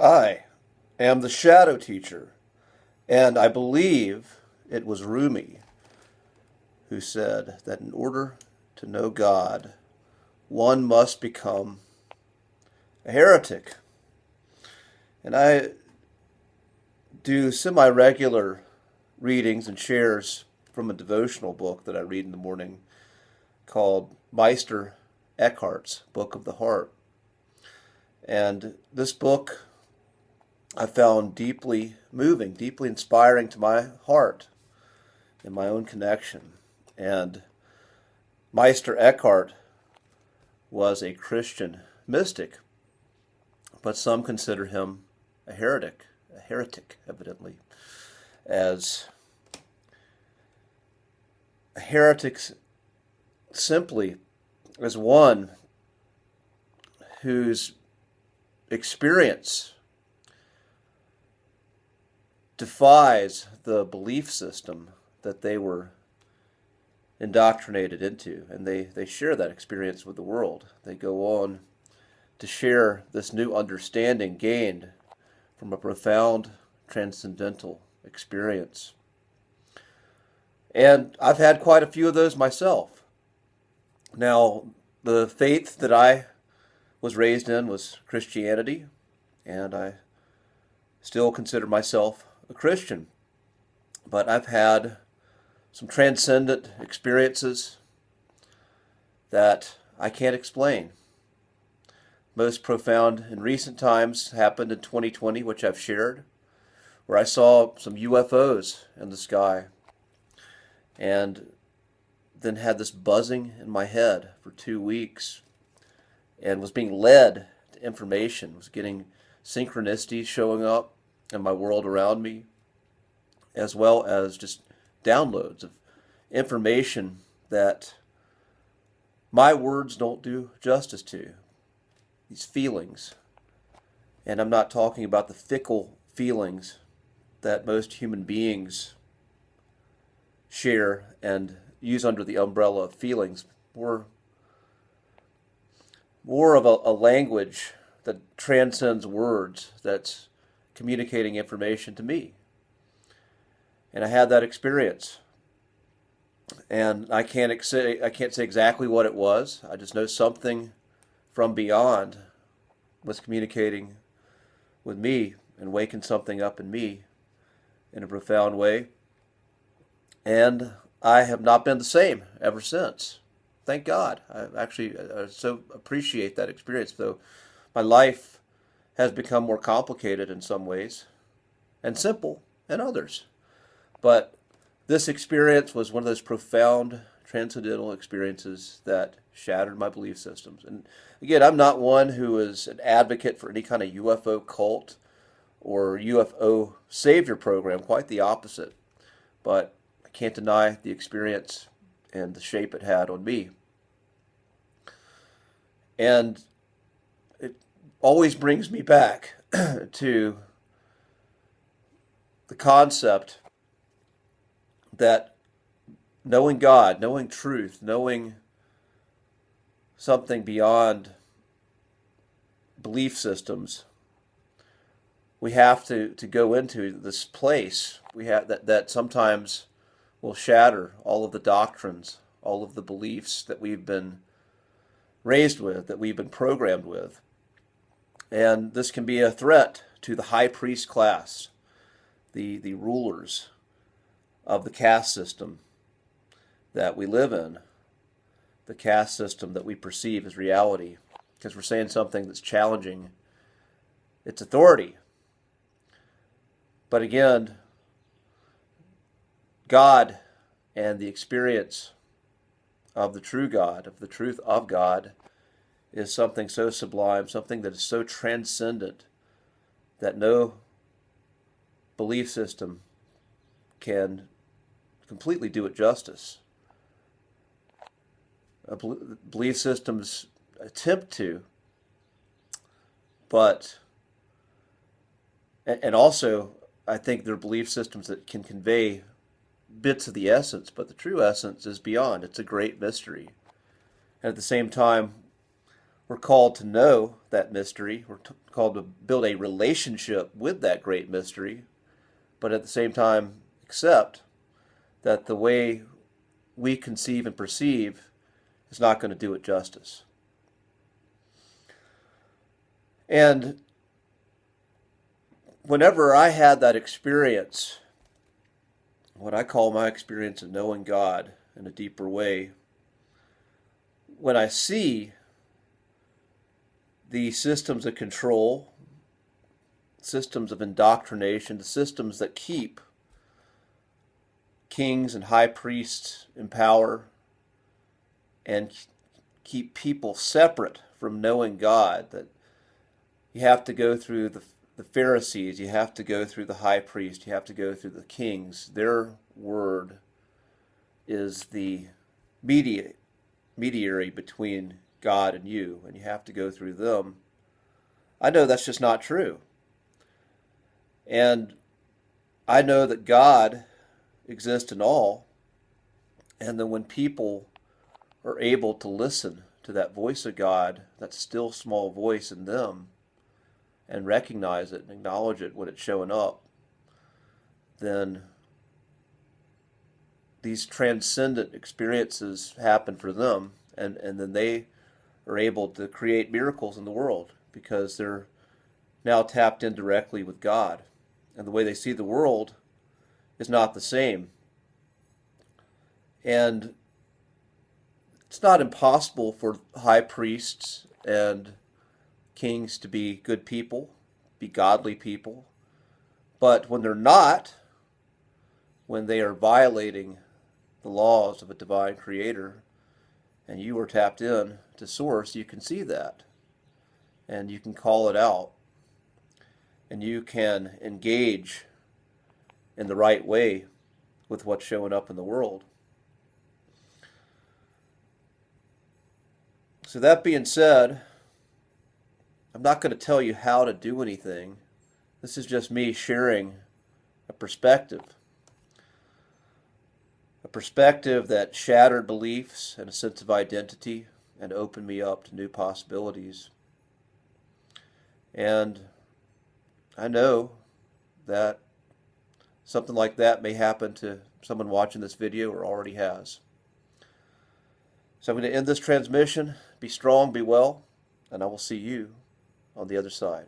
I am the shadow teacher, and I believe it was Rumi who said that in order to know God, one must become a heretic. And I do semi-regular readings and shares from a devotional book that I read in the morning called Meister Eckhart's Book of the Heart. And this book I found deeply moving, deeply inspiring to my heart and my own connection. And Meister Eckhart was a Christian mystic, but some consider him a heretic, evidently, as a heretic simply as one whose experience defies the belief system that they were indoctrinated into, and they share that experience with the world. They go on to share this new understanding gained from a profound transcendental experience. And I've had quite a few of those myself. Now, the faith that I was raised in was Christianity, and I still consider myself a Christian. But I've had some transcendent experiences that I can't explain. Most profound in recent times happened in 2020, which I've shared, where I saw some UFOs in the sky and then had this buzzing in my head for 2 weeks and was being led to information, was getting synchronicities showing up in my world around me, as well as just downloads of information that my words don't do justice to. These feelings. And I'm not talking about the fickle feelings that most human beings share and use under the umbrella of feelings. More of a language that transcends words, that's communicating information to me. And I had that experience. And I can't say exactly what it was. I just know something from beyond was communicating with me and waking something up in me in a profound way. And I have not been the same ever since. Thank God. I so appreciate that experience, though my life has become more complicated in some ways and simple in others. But this experience was one of those profound transcendental experiences that shattered my belief systems. And again, I'm not one who is an advocate for any kind of UFO cult or UFO savior program, quite the opposite. But I can't deny the experience and the shape it had on me. And it always brings me back to the concept that knowing God, knowing truth, knowing something beyond belief systems, we have to go into this place that sometimes will shatter all of the doctrines, all of the beliefs that we've been raised with, that we've been programmed with. And this can be a threat to the high priest class, the rulers of the caste system that we live in, the caste system that we perceive as reality, because we're saying something that's challenging its authority. But again, God and the experience of the true God, of the truth of God, is something so sublime, something that is so transcendent that no belief system can completely do it justice. Belief systems attempt to, but, and also I think they're belief systems that can convey bits of the essence, but the true essence is beyond. It's a great mystery. And at the same time, We're called to know that mystery. We're called to build a relationship with that great mystery, but at the same time accept that the way we conceive and perceive is not going to do it justice. And whenever I had that experience, what I call my experience of knowing God in a deeper way, when I see the systems of control, systems of indoctrination, the systems that keep kings and high priests in power and keep people separate from knowing God, that you have to go through the Pharisees, you have to go through the high priest, you have to go through the kings. Their word is the mediator between God and you, and you have to go through them. I know that's just not true. And I know that God exists in all, and that when people are able to listen to that voice of God, that still small voice in them, and recognize it and acknowledge it when it's showing up, then these transcendent experiences happen for them, and then they are able to create miracles in the world because they're now tapped in directly with God. And the way they see the world is not the same. And it's not impossible for high priests and kings to be good people, be godly people. But when they're not, when they are violating the laws of a divine creator, and you are tapped in to source, you can see that. And you can call it out. And you can engage in the right way with what's showing up in the world. So that being said, I'm not going to tell you how to do anything. This is just me sharing a perspective. A perspective that shattered beliefs and a sense of identity and opened me up to new possibilities. And I know that something like that may happen to someone watching this video or already has. So I'm going to end this transmission. Be strong, be well, and I will see you on the other side.